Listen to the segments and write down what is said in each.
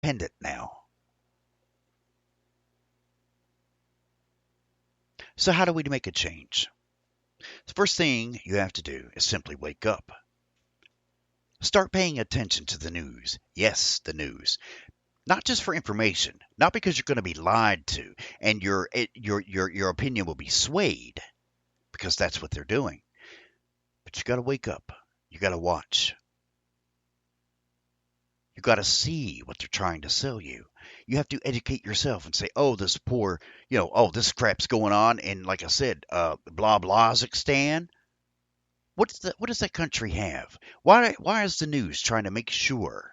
independent now. So how do we make a change? The first thing you have to do is simply wake up. Start paying attention to the news. Yes, the news. Not just for information, not because you're going to be lied to and your opinion will be swayed because that's what they're doing. But you got to wake up. You got to watch. You got to see what they're trying to sell you. You have to educate yourself and say, "Oh, this poor, oh, this crap's going on." And like I said, blah Blahzakistan. What does that country have? Why is the news trying to make sure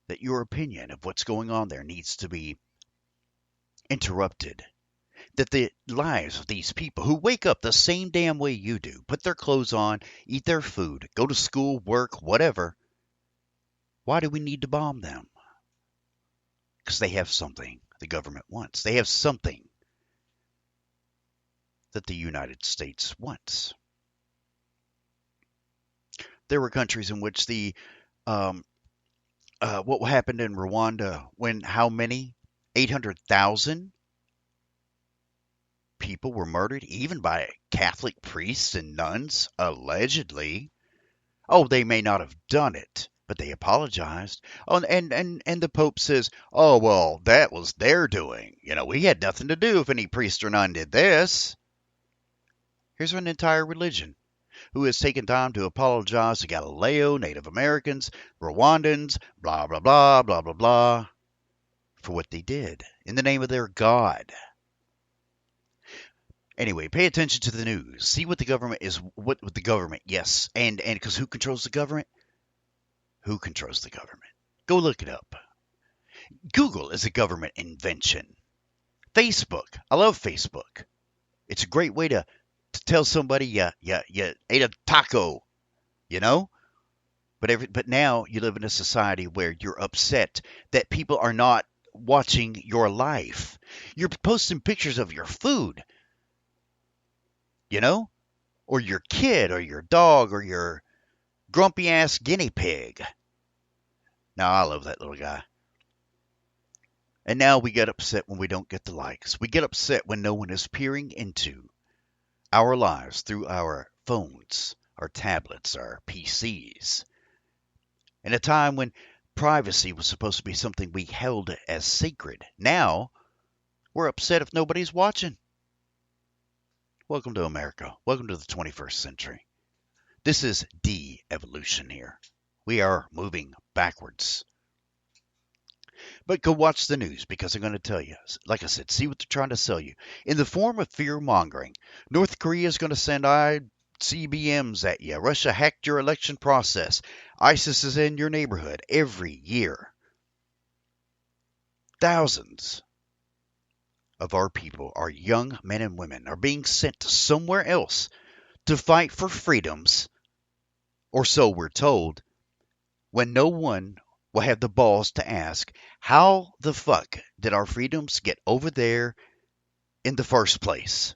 that your opinion of what's going on there needs to be interrupted? That the lives of these people who wake up the same damn way you do, put their clothes on, eat their food, go to school, work, whatever, why do we need to bomb them? Because they have something the government wants. They have something that the United States wants. There were countries in which um, what happened in Rwanda when how many? 800,000 people were murdered, even by Catholic priests and nuns, allegedly. Oh, they may not have done it, but they apologized. Oh, and the Pope says, "Oh, well, that was their doing. We had nothing to do if any priest or nun did this." Here's an entire religion who has taken time to apologize to Galileo, Native Americans, Rwandans, blah, blah, blah, blah, blah, blah, for what they did in the name of their God. Anyway, pay attention to the news. See what the government is, what the government, yes. And because who controls the government? Who controls the government? Go look it up. Google is a government invention. Facebook, I love Facebook. It's a great way to tell somebody you ate a taco, you know? But now you live in a society where you're upset that people are not watching your life. You're posting pictures of your food, you know? Or your kid or your dog or your grumpy ass guinea pig. Now I love that little guy. And now we get upset when we don't get the likes. We get upset when no one is peering into our lives through our phones, our tablets, our PCs. In a time when privacy was supposed to be something we held as sacred. Now, we're upset if nobody's watching. Welcome to America. Welcome to the 21st century. This is de-evolution here. We are moving backwards. But go watch the news because I'm going to tell you. Like I said, see what they're trying to sell you. In the form of fear mongering, North Korea is going to send ICBMs at you. Russia hacked your election process. ISIS is in your neighborhood every year. Thousands of our people, our young men and women, are being sent somewhere else to fight for freedoms, or so we're told, when no one will have the balls to ask, how the fuck did our freedoms get over there in the first place?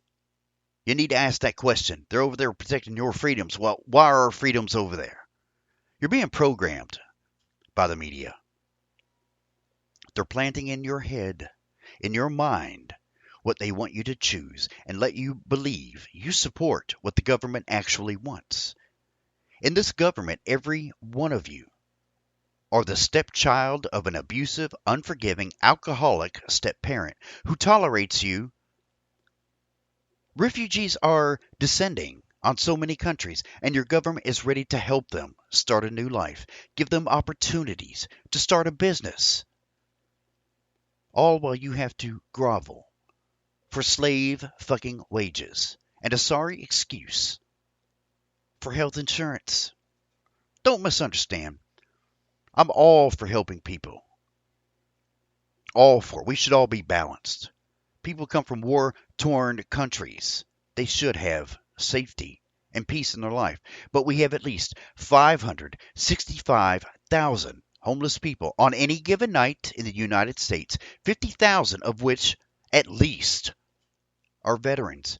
You need to ask that question. They're over there protecting your freedoms. Well, why are our freedoms over there? You're being programmed by the media. They're planting in your head, in your mind, what they want you to choose and let you believe you support what the government actually wants. In this government, every one of you are the stepchild of an abusive, unforgiving, alcoholic step-parent who tolerates you. Refugees are descending on so many countries, and your government is ready to help them start a new life, give them opportunities to start a business, all while you have to grovel for slave fucking wages and a sorry excuse for health insurance. Don't misunderstand. I'm all for helping people. All for. We should all be balanced. People come from war-torn countries. They should have safety and peace in their life. But we have at least 565,000 homeless people on any given night in the United States, 50,000 of which at least are veterans.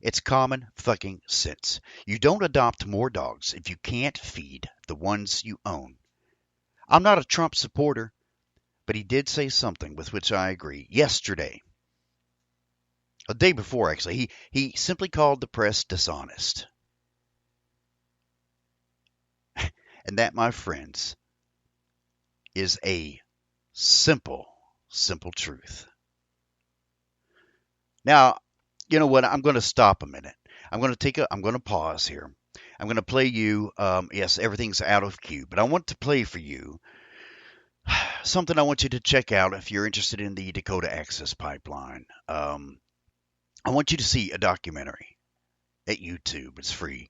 It's common fucking sense. You don't adopt more dogs if you can't feed the ones you own. I'm not a Trump supporter, but he did say something with which I agree. Yesterday, a day before actually, he simply called the press dishonest. And that, my friends, is a simple, simple truth. Now, you know what? I'm going to stop a minute. I'm going to pause here. I'm going to play you, yes, everything's out of cue, but I want to play for you something I want you to check out if you're interested in the Dakota Access Pipeline. I want you to see a documentary at YouTube. It's free,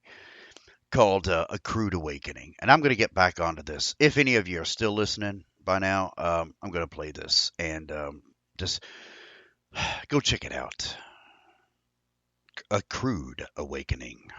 called A Crude Awakening. And I'm going to get back onto this. If any of you are still listening by now, I'm going to play this and just go check it out. A Crude Awakening.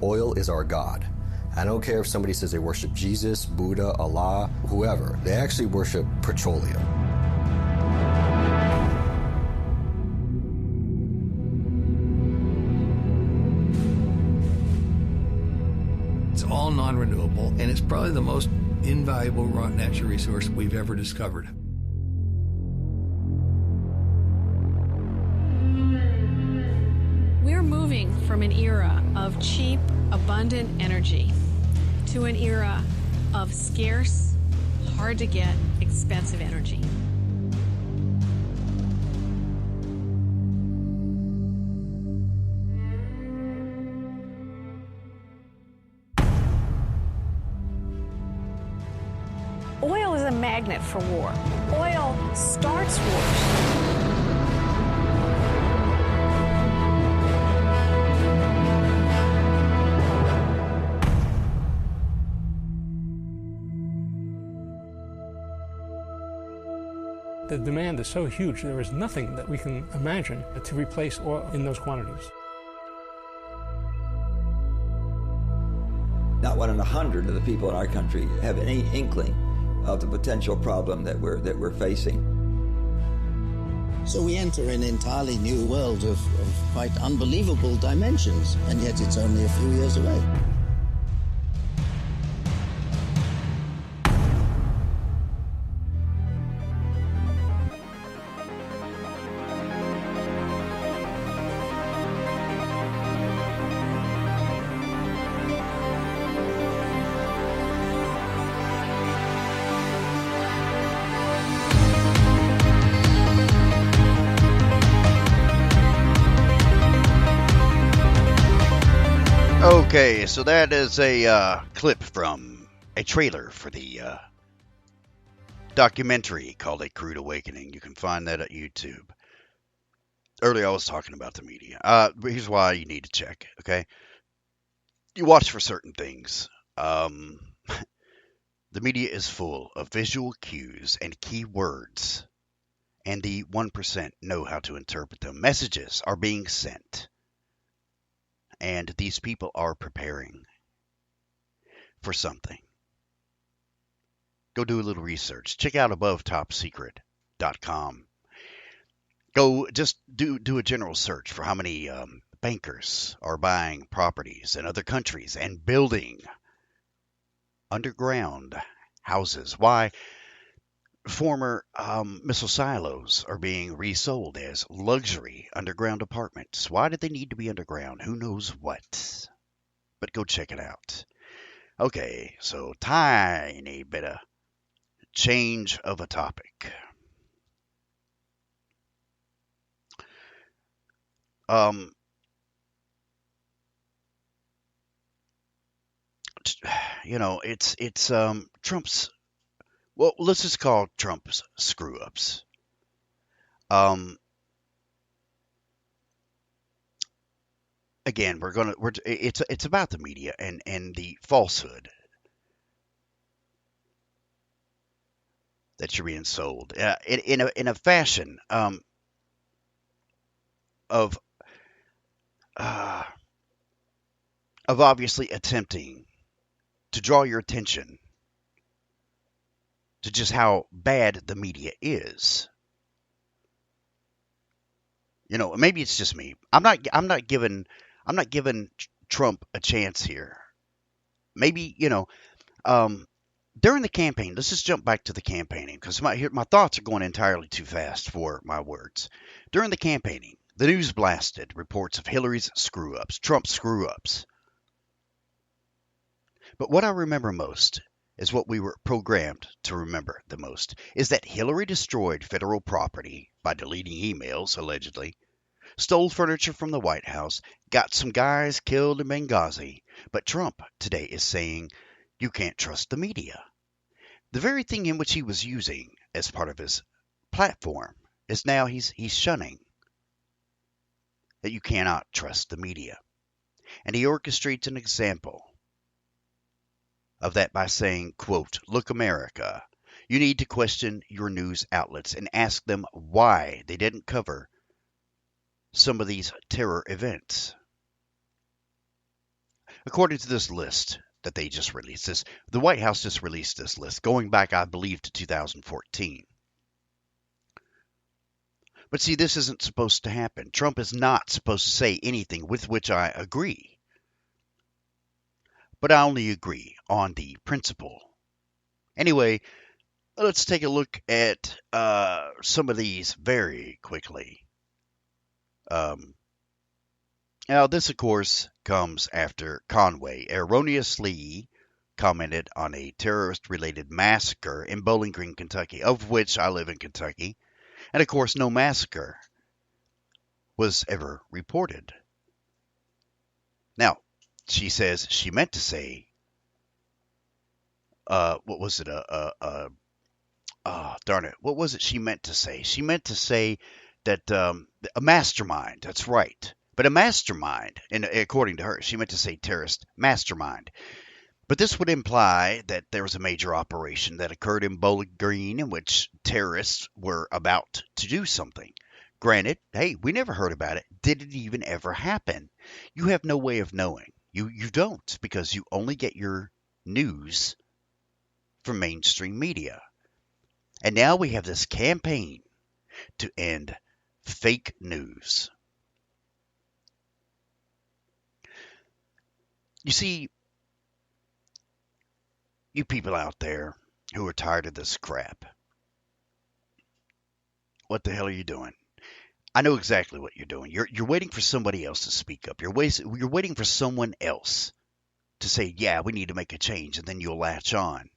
Oil is our God. I don't care if somebody says they worship Jesus, Buddha, Allah, whoever. They actually worship petroleum. It's all non-renewable, and it's probably the most invaluable raw natural resource we've ever discovered. We're moving from an era of cheap, abundant energy to an era of scarce, hard to get, expensive energy. Oil is a magnet for war. Oil starts wars. The demand is so huge, there is nothing that we can imagine to replace oil in those quantities. Not 1 in 100 of the people in our country have any inkling of the potential problem that we're facing. So we enter an entirely new world of quite unbelievable dimensions, and yet it's only a few years away. Okay, so that is a clip from a trailer for the documentary called A Crude Awakening. You can find that at YouTube. Earlier I was talking about the media. Here's why you need to check, okay? You watch for certain things. The media is full of visual cues and key words, and the 1% know how to interpret them. Messages are being sent. And these people are preparing for something. Go do a little research. Check out abovetopsecret.com. Go just do a general search for how many bankers are buying properties in other countries and building underground houses. Why? former missile silos are being resold as luxury underground apartments. Why did they need to be underground? Who knows what? But go check it out. Okay, so tiny bit of change of a topic. Um, it's Trump's. Well, let's just call Trump's screw ups. Um, Again, it's about the media and the falsehood that you're being sold in a fashion of uh, of obviously attempting to draw your attention to just how bad the media is. Maybe it's just me. I'm not giving Trump a chance here. Maybe, um, during the campaign, let's just jump back to the campaigning because my thoughts are going entirely too fast for my words. During the campaigning, the news blasted reports of Hillary's screw ups, Trump's screw ups. But what I remember most is what we were programmed to remember the most is that Hillary destroyed federal property by deleting emails, allegedly, stole furniture from the White House, got some guys killed in Benghazi. But Trump today is saying you can't trust the media. The very thing in which he was using as part of his platform is now he's shunning that you cannot trust the media. And he orchestrates an example of that by saying, quote, "Look, America, you need to question your news outlets and ask them why they didn't cover some of these terror events." According to this list that they just released, the White House just released this list going back, I believe, to 2014. But see, this isn't supposed to happen. Trump is not supposed to say anything with which I agree. But I only agree on the principle. Anyway, let's take a look at some of these very quickly. Now, this, of course, comes after Conway erroneously commented on a terrorist-related massacre in Bowling Green, Kentucky, of which I live in Kentucky. And, of course, no massacre was ever reported. Now, she says she meant to say, what was it? Darn it. What was it she meant to say? She meant to say that a mastermind. That's right. But a mastermind, and according to her, she meant to say terrorist mastermind. But this would imply that there was a major operation that occurred in Bowling Green in which terrorists were about to do something. Granted, hey, we never heard about it. Did it even ever happen? You have no way of knowing. You don't, because you only get your news from mainstream media. And now we have this campaign to end fake news. You see, you people out there who are tired of this crap, what the hell are you doing? I know exactly what you're doing. You're waiting for somebody else to speak up. You're waiting for someone else to say, yeah, we need to make a change, and then you'll latch on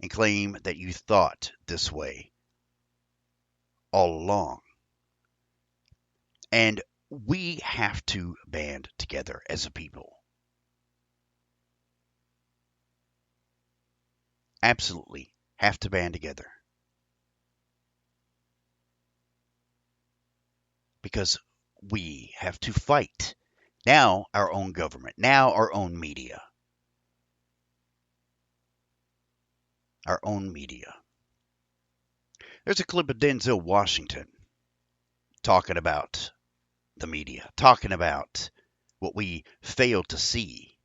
and claim that you thought this way all along. And we have to band together as a people. Absolutely have to band together. Because we have to fight now our own government, now our own media. Our own media. There's a clip of Denzel Washington talking about the media, talking about what we fail to see.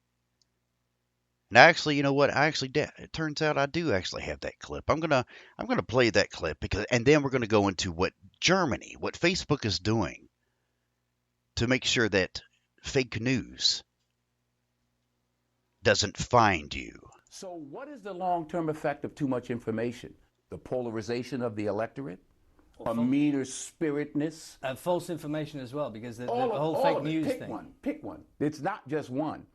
And actually, you know what? It turns out I do actually have that clip. I'm gonna play that clip and then we're gonna go into what Facebook is doing to make sure that fake news doesn't find you. So what is the long-term effect of too much information? the polarization of the electorate, a meaner-spiritedness. False information as well, because the whole fake news thing. Pick one. It's not just one.